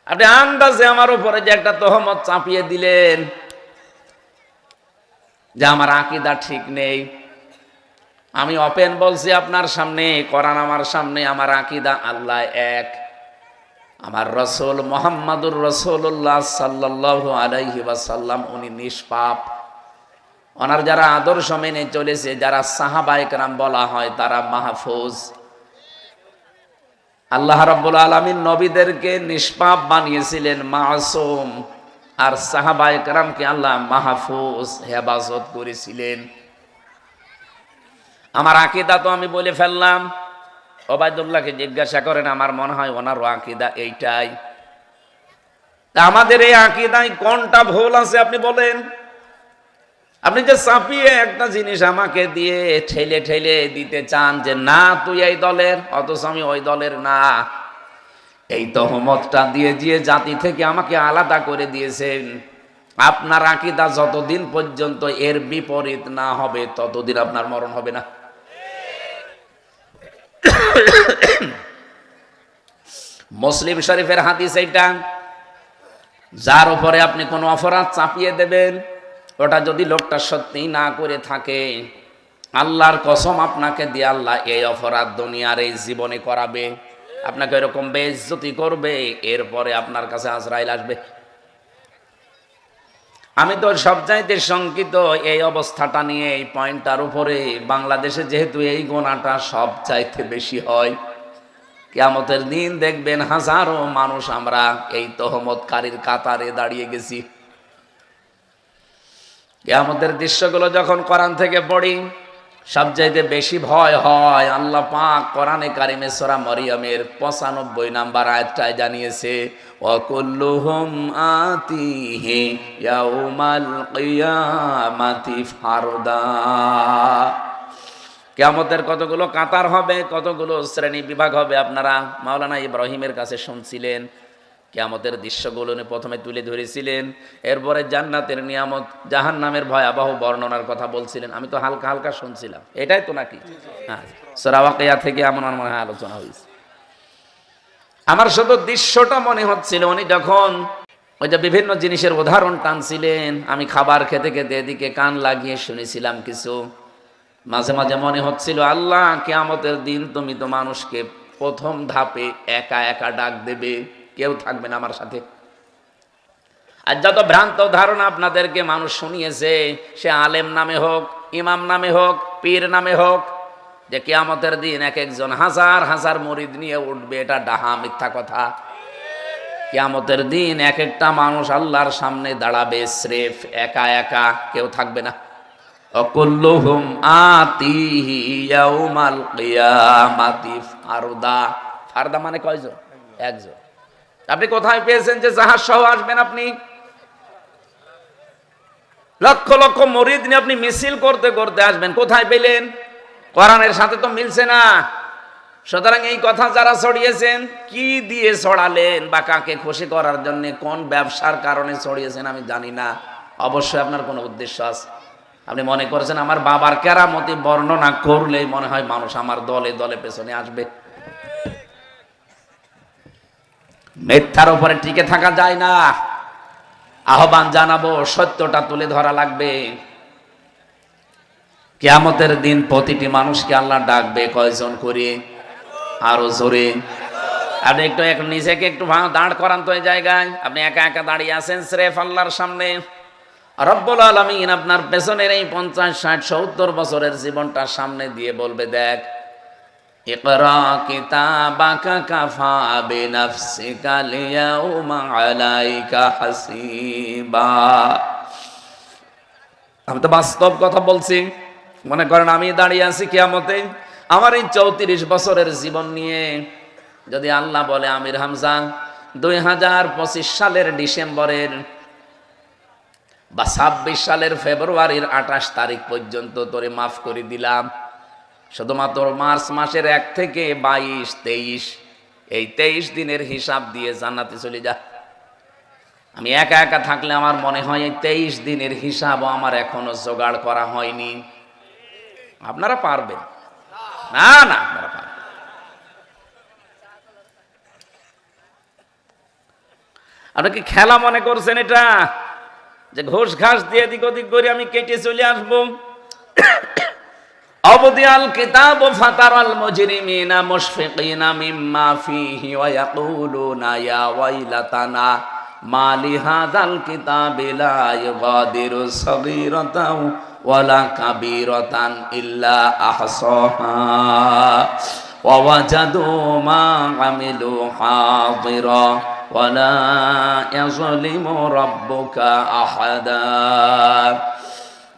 আপনি আন্দাজে আমার উপরে যে একটা তহমত চাপিয়ে দিলেন যে আমার আকীদা ঠিক নেই। আমি ওপেন বলছি আপনার সামনে, কোরআন আমার সামনে, আমার আকীদা আল্লাহ এক, আমার রাসূল মুহাম্মাদুর রাসূলুল্লাহ সাল্লাল্লাহু আলাইহি ওয়াসাল্লাম উনি নিষ্পাপ। ওনার যারা আদর্শ মেনে চলেছে, যারা সাহাবায়ে কেরাম বলা হয়, তারা মাহফুজ। আল্লাহ রাব্বুল আলামিন নবীদেরকে নিষ্পাপ বানিয়েছিলেন, মাসুম, আর সাহাবায়ে কেরামকে আল্লাহ মাহফুজ, হেফাজত করেছিলেন। আমার আকীদা তো আমি বলে ফেললাম। ওবায়দুল্লাহকে জিজ্ঞাসা করেন, আমার মনে হয় ওনারও আকীদা এইটাই। তা আমাদের এই আকীদায় কোনটা ভুল আছে আপনি বলেন? আপনি যে চাপিয়ে একটা জিনিস আমাকে দিয়ে ঠেলে ঠেলে দিতে চান যে না তুই এই দলের, অথচ আমি ওই দলের না, এই তহমতটা দিয়ে দিয়ে জাতি থেকে আমাকে আলাদা করে দিয়েছেন। আপনার আকীদা যতদিন পর্যন্ত এর বিপরীত না হবে ততদিন আপনার মরণ হবে না। মুসলিম শরীফের হাদিস এইটা। যার উপরে আপনি কোনো অপরাধ চাপিয়ে দেবেন, ওটা যদি লোকটা সত্যি না করে থাকে, আল্লাহর কসম আপনাকে দিয়ে আল্লাহ এই অপরাধ দুনিয়ার এই জীবনে করাবে, আপনাকে এরকম বেইজ্জতি করবে, এরপরে আপনার কাছে আজরাইল আসবে। আমি তো সবচাইতে শঙ্কিত এই অবস্থাটা নিয়ে, এই পয়েন্টটার উপরে। বাংলাদেশে যেহেতু এই গোনাটা সবচাইতে বেশি হয়, কিয়ামতের দিন দেখবেন হাজারো মানুষ আমরা এই তহমতকারীর কাতারে দাঁড়িয়ে গেছি। কিয়ামতের দৃশ্যগুলো যখন কোরআন থেকে পড়ি, সবচাইতে বেশি ভয় হয়। আল্লাহ পাক কোরআনে কারিমে সূরা মরিয়মের 95 নম্বর আয়াতটায় জানিয়েছে, ওয়াকুল্লুহুম আতিহি ইয়াউমাল কিয়ামাতি ফারদা। কিয়ামতের কতগুলো কাতার হবে, কতগুলো শ্রেণী বিভাগ হবে, আপনারা মাওলানা ইব্রাহিমের কাছে শুনছিলেন। কিয়ামতের দৃশ্যগুলো উনি প্রথমে তুলে ধরেছিলেন, এরপরে জান্নাতের নিয়ামত, জাহান্নামের ভয়াবহ বর্ণনার কথা বলছিলেন। আমি তো হালকা হালকা শুনছিলাম, এটাই তো নাকি? হ্যাঁ, সূরা ওয়াকিয়া থেকে এমন মনে হয় আলোচনা হয়েছে। আমার শুধু দৃশ্যটা মনে হচ্ছিল, উনি যখন ওই যে বিভিন্ন জিনিসের উদাহরণ টানছিলেন, আমি খাবার খেতে খেতে এদিকে কান লাগিয়ে শুনেছিলাম কিছু। মাঝে মাঝে মনে হচ্ছিল, আল্লাহ কিয়ামতের দিন তুমি তো মানুষকে প্রথম ধাপে একা একা ডাক দেবে, কেউ থাকবে না আমার সাথে। আর যত ভ্রান্ত ধারণা আপনাদেরকে মানুষ শুনিয়েছে, সে আলেম নামে হোক, ইমাম নামে হোক, পীর নামে হোক, যে কিয়ামতের দিন এক একজন হাজার হাজার মুরিদ নিয়ে উঠবে, এটা ডাহা মিথ্যা কথা। কিয়ামতের দিন এক একটা মানুষ আল্লাহর সামনে দাঁড়াবে স্রেফ একা একা, কেউ থাকবে না। অকুল্লুহুম আতিহি ইয়াউমাল কিয়ামাতি ফারদা। ফারদা মানে কয়জন? একজন। আপনি কোথায় পেয়েছেন যে জাহাজ সহ আসবেন? আপনি লক্ষ লক্ষ মুরিদ নিয়ে আপনি মিছিল করতে করতে আসবেন, কোথায় পেলেন? কোরআনের সাথে তো মিলছে না। সুতরাং এই কথা যারা ছড়িয়েছেন, কি দিয়ে ছড়ালেন বা কাকে খুশি করার জন্য, কোন ব্যবসার কারণে ছড়িয়েছেন আমি জানি না। অবশ্যই আপনার কোনো উদ্দেশ্য আছে। আপনি মনে করেছেন আমার বাবার কেরামতি বর্ণনা করলেই মনে হয় মানুষ আমার দলে দলে পেছনে আসবে। মিথ্যার উপরে টিকে থাকা যায় না। আহ্বান জানাবো, সত্যটা তুলে ধরা লাগবে। কিয়ামতের দিন প্রতিটি মানুষকে আল্লাহ ডাকবে কয়জন করে? আরো জোরে। আপনি একটু নিজেকে একটু দাঁড় করান তো এই জায়গায়। আপনি একা একা দাঁড়িয়ে আছেন স্রেফ আল্লাহর সামনে। রব্বুল আলামিন আপনার পেছনের এই 50, 60, 70 বছরের জীবনটা সামনে দিয়ে বলবে, দেখ, ইকরা কিতাবাকা কাফা বিনাফসিকা লিয়াউমা আলাইকা হাসিবা। আমি তো বাস্তব কথা বলছি। মনে করেন আমি দাঁড়িয়ে আছি কিয়ামতে, আমার এই 34 বছরের জীবন নিয়ে যদি আল্লাহ বলে, আমির হামজা 2025 সালের ডিসেম্বরের বা 26 সালের ফেব্রুয়ারির 28 তারিখ পর্যন্ত তোরে মাফ করে দিলাম, শুধুমাত্র মার্চ মাসের 1 থেকে 22, 23, এই 23 দিনের হিসাব দিয়ে জান্নাতে চলে যা। আমি একা একা থাকলে আমার মনে হয় এই 23 দিনের হিসাবও আমার এখনো জোগাড় করা হয়নি। আপনারা পারবেন না? না, আপনারা পারবেন। আপনারা কি খেলা মনে করছেন এটা, যে ঘোষ ঘাস দিয়ে এদিক ওদিক করে আমি কেটে চলে আসবো? অবদিয়াল কিতাব ফাতারাল মুজরিমিনা মুশফিকিনা মিম্মা ফীহি ওয়া ইয়াকুলুনা ইয়া ওয়াইলাতানা মা লিহাযাল কিতাবি লা ইউগাদিরু সগীরাতাও ওয়ালা কাবীরাতান ইল্লা আহসাহা ওয়া ওয়াজাদু মা আমিলু হাযিরা ওয়ালা ইয়াযলিমু রাব্বুকা আহাদা।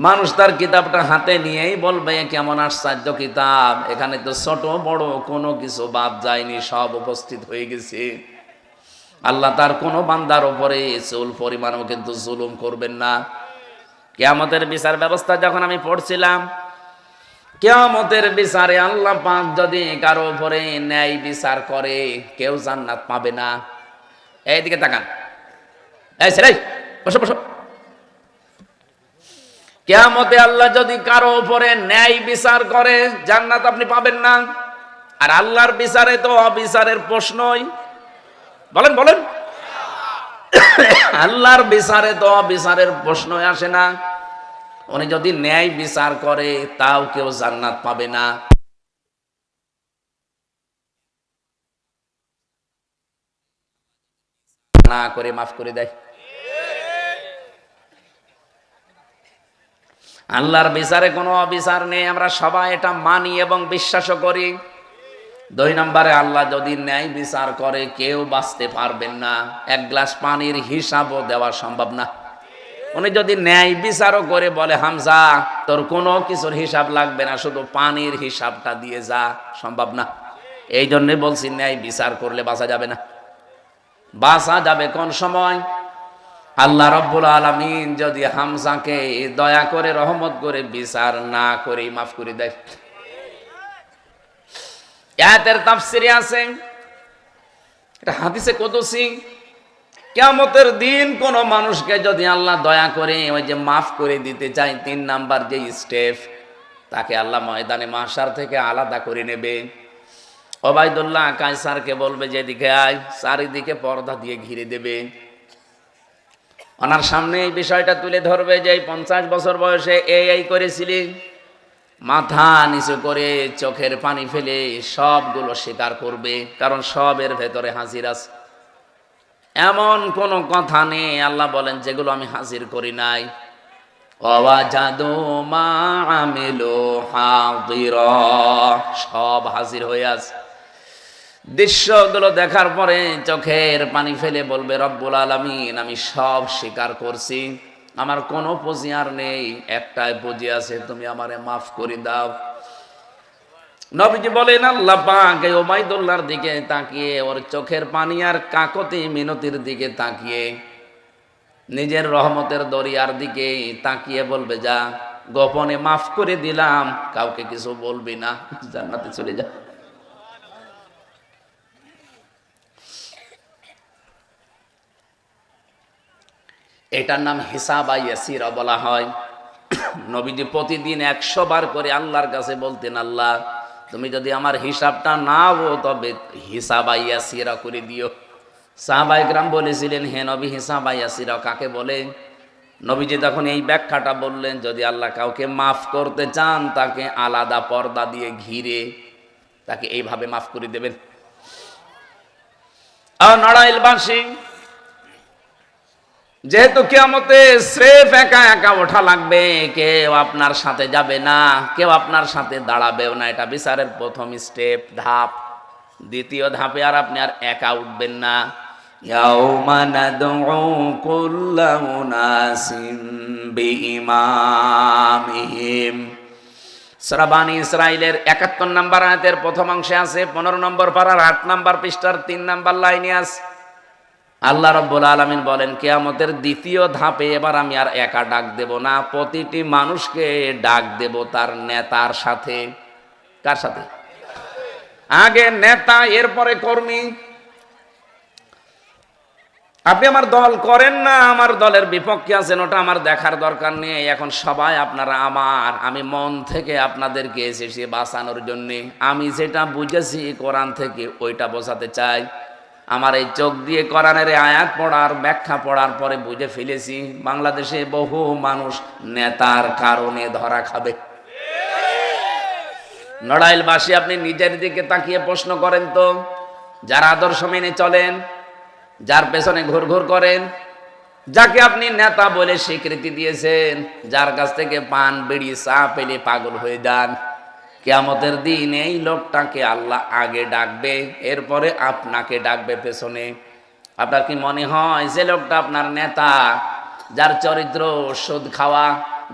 মানুষ তার কিতাবটা হাতে নিয়েই বলবে কেমন আশ্চর্য কিতাব, এখানে তো ছোট বড় কোনো কিছু বাদ যায়নি, সব উপস্থিত হয়ে গেছে। আল্লাহ তার কোনো বান্দার উপরে চুল পরিমাণও কিন্তু জুলুম করবেন না। কিয়ামতের বিচার ব্যবস্থা যখন আমি পড়ছিলাম, কিয়ামতের বিচারে আল্লাহ পাক যদি কারো উপরে ন্যায় বিচার করে কেউ জান্নাত পাবে না। এইদিকে তাকান, এই ছেলে বসো বসো। কিয়ামতে আল্লাহ যদি কারো উপরে ন্যায় বিচার করে জান্নাত আপনি পাবেন না। আর আল্লাহর বিচারে তো অবিচারের প্রশ্নই, বলেন বলেন, আল্লাহর বিচারে তো অবিচারের প্রশ্নই আসে না। উনি যদি ন্যায় বিচার করে তাও কেউ জান্নাত পাবে না। না করে মাফ করে দেয়। আল্লাহর বিচারে কোনো অবিচার নেই, আমরা সবাই এটা মানি এবং বিশ্বাসও করি। 2 নম্বরে আল্লাহ যদি ন্যায় বিচার করে কেউ বাঁচতে পারবেন না, এক গ্লাস পানির হিসাবও দেওয়া সম্ভব না। উনি যদি ন্যায় বিচারও করে বলে হামজা তোর কোনো কিছুর হিসাব লাগবে না, শুধু পানির হিসাবটা দিয়ে যা, সম্ভব না। এই জন্যে বলছি ন্যায় বিচার করলে বাঁচা যাবে না। বাঁচা যাবে কোন সময়? আল্লাহ রাব্বুল আলামিন যদি হামজাকে দয়া করে রহমত করে বিচার না করে মাফ করে দেয়। আয়াতের তাফসিরে আছে, এটা হাদিসে কুদসি, কিয়ামতের দিন কোন মানুষকে যদি আল্লাহ দয়া করে ওই যে মাফ করে দিতে চায়, 3 নাম্বার যে স্টেপ, তাকে আল্লাহ ময়দানে মাহশার থেকে আলাদা করে নেবে। ওবাইদুল্লাহ কায়সারকে বলবে যে এদিকে আয়, চারিদিকে পর্দা দিয়ে ঘিরে দেবে। ওনার সামনে এই বিষয়টা তুলে ধরবে যে 50 বছর বয়সে এই করেছিলি, মাথা নিচু করে চোখের পানি ফেলে সবগুলো স্বীকার করবে, কারণ সবের ভেতরে হাজির আছে। এমন কোন কথা নেই আল্লাহ বলেন যেগুলো আমি হাজির করি নাই। ওয়াজাদু মা আমিলু হাদিরা, সব হাজির হয়ে আছে। দৃশ্যগুলো দেখার পরে চোখের পানি ফেলে বলবে রব্বুল আলামিন আমি সব স্বীকার করছি, আমার কোনো পুঁজি আর নেই, একটাই পুঁজি আছে, তুমি আমারে মাফ করে দাও। নবীজি বলেন আল্লাহ পাক এই ওবাইদুল্লাহর দিকে তাকিয়ে, ওর চোখের পানি আর কাকতি মিনতির দিকে তাকিয়ে, নিজের রহমতের দরিয়ার দিকে তাকিয়ে বলবে যা গোপনে মাফ করে দিলাম, কাউকে কিছু বলবি না, জান্নাতে চলে যা। এটার নাম হিসাব ইয়াসিরা বলা হয়। নবীজি প্রতিদিন 100 বার করে আল্লাহর কাছে বলতেন আল্লাহ তুমি যদি আমার হিসাবটা নাও তবে হিসাব ইয়াসিরা করে দিও। সাহাবায়ে কেরাম বলেছিলেন হে নবী হিসাব ইয়াসিরা কাকে বলে? নবীজি তখন এই ব্যাখ্যাটা বললেন, যদি আল্লাহ কাউকে মাফ করতে চান তাকে আলাদা পর্দা দিয়ে ঘিরে তাকে এইভাবে মাফ করে দেবেন। আর নড়াইলবাসী যেহেতু কিয়ামতে স্রেফ একা একা ওঠা লাগবে, কেউ আপনার সাথে যাবে না, কেউ আপনার সাথে দাঁড়াবেও না, এটা বিচারের প্রথম স্টেপ, ধাপ। দ্বিতীয় ধাপে আর আপনি আর একা উঠবেন না। ইয়াউমা নাদউ কুল্লা উনাসিম বিইমামিহিম, সূরা বানী ইসরাঈলের ৭১ নম্বর আয়াতের প্রথম অংশে আছে, ১৫ নম্বর পারার ৮ নম্বর পৃষ্ঠার ৩ নম্বর লাইনে আছে। আল্লাহ রাব্বুল আলামিন বলেন কিয়ামতের দ্বিতীয় ধাপে এবার আমি আর একা ডাক দেব না, প্রতিটি মানুষকে ডাক দেব তার নেতার সাথে। কার সাথে? আগে নেতা, এরপরে কর্মী। আপনি আমার দল করেন না, আমার দলের বিপক্ষে আছেন, ওটা আমার দেখার দরকার নেই। এখন সবাই আপনারা আমার, আমি মন থেকে আপনাদেরকে এসেছি বাঁচানোর জন্যে। আমি যেটা বুঝেছি কোরআন থেকে ওইটা বোঝাতে চাই। আমার এই চোখ দিয়ে কোরআনের আয়াত পড়ার ব্যাখ্যা পড়ার পরে বুঝে ফেলেছি বাংলাদেশে বহু মানুষ নেতার কারণে ধরা খাবে। নড়াইলবাসী, আপনি নিজের দিকে তাকিয়ে প্রশ্ন করেন তো, যার আদর্শ মেনে চলেন, যার পেছনে ঘুরঘুর করেন, যাকে আপনি নেতা বলে স্বীকৃতি দিয়েছেন, যার কাছ থেকে পান বিড়ি চা পেলে পাগল হয়ে যান, কিয়ামতের দিন এই লোকটাকে আল্লাহ আগে ডাকবে, এরপরে আপনাকে ডাকবে পেছনে। আপনার কি মনে হয় যে লোকটা আপনার নেতা, যার চরিত্র সুদ খাওয়া,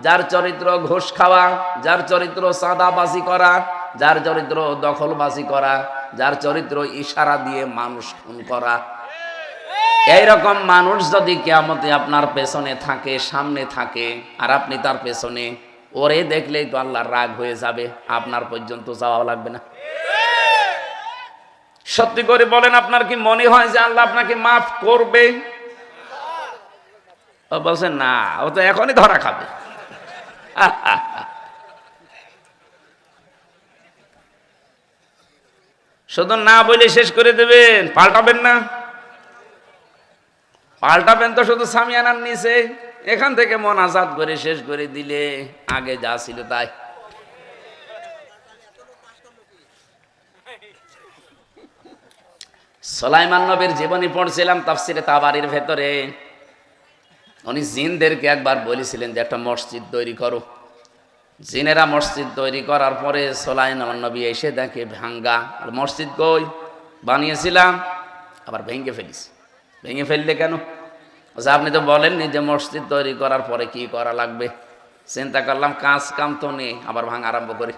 যার চরিত্র ঘুষ খাওয়া, যার চরিত্র চাঁদাবাজি করা, যার চরিত্র দখলবাজি করা, যার চরিত্র ইশারা দিয়ে মানুষ খুন করা, এইরকম মানুষ যদি কিয়ামতে আপনার পেছনে থাকে, সামনে থাকে, আর আপনি তার পেছনে, ওরে দেখলেই তো আল্লাহর রাগ হয়ে যাবে, আপনার পর্যন্ত যাওয়া লাগবে না। সত্যি করে বলেন, আপনার কি মনে হয় যে আল্লাহ আপনাকে মাফ করবে? ও বলছেন না, ও তো এখনই ধরা খাবে। শুধু না বলে শেষ করে দেবেন, পাল্টাবেন না। পাল্টাবেন তো শুধু সামিয়ানার নিচে, এখান থেকে মন আজাদ করে শেষ করে দিলে আগে যা ছিল তাই। সুলাইমান নবীর জীবনী পড়ছিলাম তাফসিরে তাবারির ভেতরে। উনি জিনদেরকে একবার বলেছিলেন যে একটা মসজিদ তৈরি করো। জিনেরা মসজিদ তৈরি করার পরে সুলাইমান নবী এসে দেখে ভাঙ্গা। আর মসজিদ কই বানিয়েছিলাম, আবার ভেঙে ফেলিস। ভেঙে ফেললে কেন? আচ্ছা, আপনি তো বলেননি যে মসজিদ তৈরি করার পরে কি করা লাগবে। চিন্তা করলাম কাজ কাম তো নেই, আবার ভাঙা আরম্ভ করি।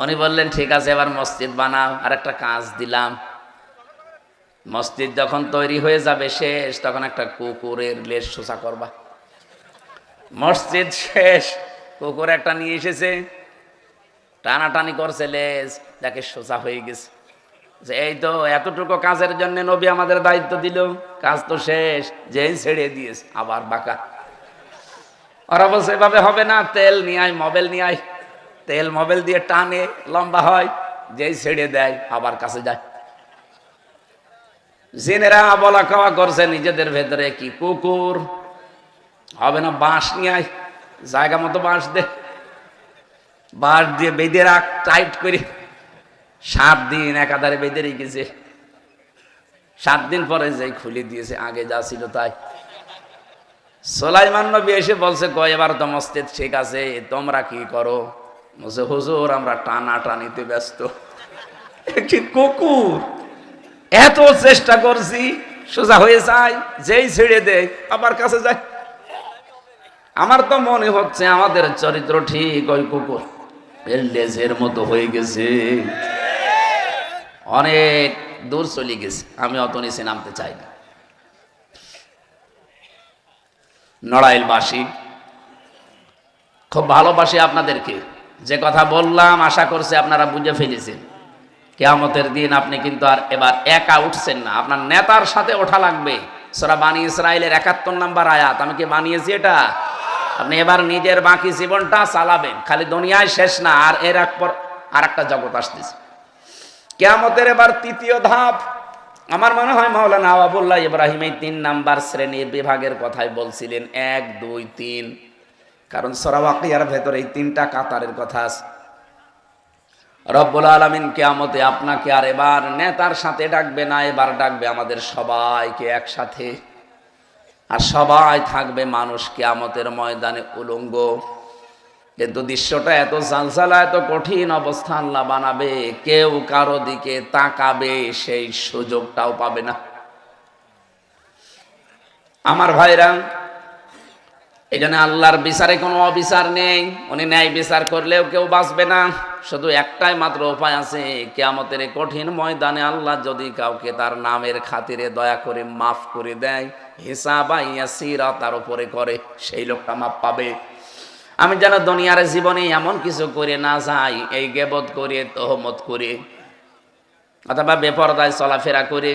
উনি বললেন ঠিক আছে, এবার মসজিদ বানাও। আর একটা কাজ দিলাম, মসজিদ যখন তৈরি হয়ে যাবে শেষ, তখন একটা কুকুরের লেজ সোজা করবা। মসজিদ শেষ, কুকুর একটা নিয়ে এসেছে, টানাটানি করছে লেজ, দেখে সোজা হয়ে গেছে। যে এই তো এতটুকু কাজের জন্য নবী আমাদের দায়িত্ব দিল, কাজ তো শেষ, যেই ছেড়ে দিয়েছে আবার বাঁকা। ওরা বলছে এভাবে হবে না, তেল নিয়ে আয়, মোবাইল নিয়ে আয়। তেল মোবাইল দিয়ে টানে, লম্বা হয়, যেই ছেড়ে দেয় আবার কাছে যায়। জিনেরা বলা খাওয়া করছে নিজেদের ভেতরে, কি কুকুর হবে না, বাঁশ নিয়ে আয়, জায়গা মতো বাঁশ দে, বাঁশ দিয়ে বেঁধে রাখ টাইট করে। 7 দিন একাধারে বেঁধে রেখেছে। 7 দিন পরে যে খুলে দিয়েছে, আগে যা ছিল তাই। সুলাইমান নবী এসে বলছে কয় এবার তো মসজিদ ঠিক আছে, তোমরা কি করো? বলছে হুজুর আমরা টানা টানিতে ব্যস্ত। একটি কুকুর, এত চেষ্টা করছি সোজা হয়ে যায়, যেই ছেড়ে দেয় আবার কাছে যায়। আমার তো মনে হচ্ছে আমাদের চরিত্র ঠিক ওই কুকুর এর লেজের মতো হয়ে গেছে, অনেক দূর চলে গেছে, আমি অত নিচে নামতে চাই না। নড়াইলবাসী, খুব ভালোবাসি আপনাদেরকে। যে কথা বললাম আশা করছি আপনারা বুঝে ফেলেছেন। কিয়ামতের দিন আপনি কিন্তু আর এবার একা উঠছেন না, আপনার নেতার সাথে ওঠা লাগবে। সূরা বানী ইসরাইলের ৭১ নম্বর আয়াত, আমি কি বানিয়েছি এটা? আপনি এবার নিজের বাকি জীবনটা চালাবেন, খালি দুনিয়ায় শেষ না, আর এর পর আর একটা জগৎ আসতেছে। কিয়ামতের এবার ৩য় ধাপ। আমার মনে হয় মাওলানা আবুল্লাহ ইব্রাহিম এই ৩ নাম্বার শ্রেণীর বিভাগের কথাই বলছিলেন, ১, ২, ৩। কারণ সূরা ওয়াকিয়ার ভেতরে এই ৩টা কাতারের কথা আছে। রব্বুল আলামিন কিয়ামতে আপনাকে আর এবার নেতার সাথে ডাকবে না, এবার ডাকবে আমাদের সবাইকে একসাথে। আর সবাই থাকবে মানুষ কিয়ামতের ময়দানে উলঙ্গ। কিন্তু দৃশ্যটা এত জালজালা, এত কঠিন অবস্থা আল্লাহ বানাবে, কেউ কারো দিকে তাকাবে সেই সুযোগটাও পাবে না। আমার ভাইরা, এই জন্য আল্লাহর বিচারে কোনো অবিচার নেই। উনি ন্যায় বিচার করলেও কেউ বাঁচবে না। শুধু একটাই মাত্র উপায় আছে, কিয়ামতের কঠিন ময়দানে আল্লাহ যদি কাউকে তার নামের খাতিরে দয়া করে মাফ করে দেয়, হিসাবা ইয়াসিরা তার উপরে করে, সেই লোকটা মাফ পাবে। আমি যেন দুনিয়ার জীবনে এমন কিছু করে না যাই, এই গীবত করে, তহমত করে, অথবা বেপরদায় চলাফেরা করে।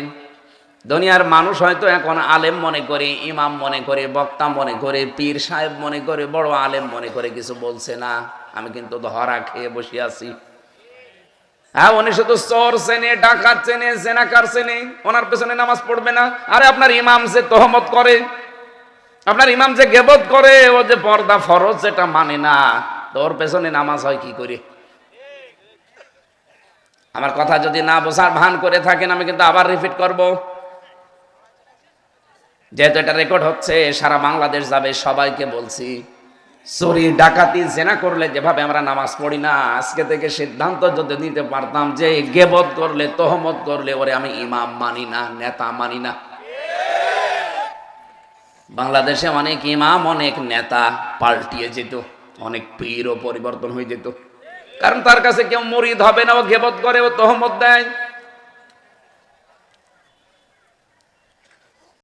দুনিয়ার মানুষ হয়তো এখন আলেম মনে করে, ইমাম মনে করে, বক্তা মনে করে, পীর সাহেব মনে করে, বড় আলেম মনে করে কিছু বলছে না। আমি কিন্তু ধরা খেয়ে বসে আছি। হ্যাঁ, উনি শুধু চোর চেনে, ডাকাত চেনে, জেনাকার চেনে, ওনার পেছনে নামাজ পড়বে না। আরে আপনার ইমাম যে তহমত করে, আপনার ইমাম যে গেবত করে, ও যে পর্দা ফরজ যেটা মানে না, তো ওর পেছনে নামাজ হয় কি করে? আমার কথা যদি না বোঝার ভান করে থাকেন, আমি কিন্তু আবার রিপিট করব, যেহেতু এটা রেকর্ড হচ্ছে, সারা বাংলাদেশ যাবে, সবাইকে বলছি, চুরি ডাকাতি জেনা করলে যেভাবে আমরা নামাজ পড়ি না, আজকে থেকে সিদ্ধান্ত যদি নিতে পারতাম যে গেবত করলে, তহমত করলে, ওরে আমি ইমাম মানি না, নেতা মানি না। বাংলাদেশে অনেক ইমাম, অনেক নেতা পাল্টিয়ে যেত, অনেক পীরও পরিবর্তন হয়ে যেত, কারণ তার কাছে কেউ মুরিদ হবে না, ও গেবত করে, ও তহমত দেয়।